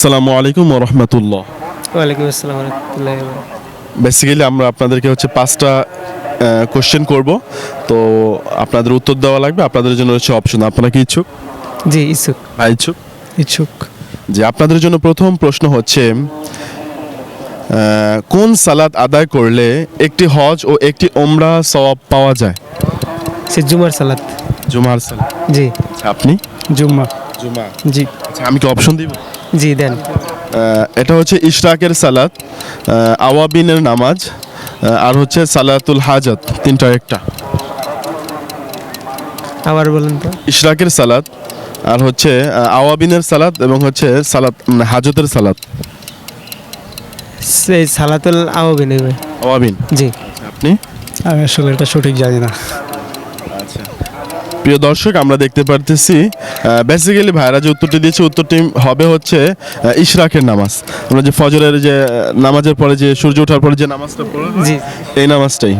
আসসালামু আলাইকুম ওয়া রাহমাতুল্লাহ। ওয়ালাইকুম আসসালাম ওয়া রাহমাতুল্লাহি ওয়া বারাকাতুহু। বেসিক্যালি আমরা আপনাদেরকে পাঁচটা কোশ্চেন করব, তো আপনাদের উত্তর দেওয়া লাগবে। আপনাদের জন্য হচ্ছে অপশন। আপনারা কি ইচ্ছুক? জি ইচ্ছুক। ভাই ইচ্ছুক? ইচ্ছুক। যে আপনাদের জন্য প্রথম প্রশ্ন হচ্ছে, কোন সালাত আদায় করলে একটি হজ ও একটি ওমরা সওয়াব পাওয়া যায়? সে জুমার সালাত। জুমার সালাত। জি আপনি? জুম্মা। জুমা। জি আচ্ছা, আমি কি অপশন দিব? জি দেন। এটা হচ্ছে ইশরাকের সালাত, আওয়াবিনের নামাজ, আর হচ্ছে সালাতুল হাজাত। তিনটা একটা। আবার বলেন তো। ইশরাকের সালাত, আর হচ্ছে আওয়াবিনের সালাত, এবং হচ্ছে সালাত হাজতের সালাত। সেই সালাতুল আওয়াবিন হবে। আওয়াবিন। জি। আপনি? আমি আসলে এটা সঠিক জানি না। আচ্ছা, প্রিয় দর্শক, আমরা দেখতে পারতেছি বেসিক্যালি ভাইরা যে উত্তরটি দিয়েছে, উত্তরটি হবে হচ্ছে ইশরাকের নামাজ। আমরা যে ফজরের যে নামাজের পরে যে সূর্য ওঠার পরে যে নামাজটা পড়া হয়, জি এই নামাজটাই।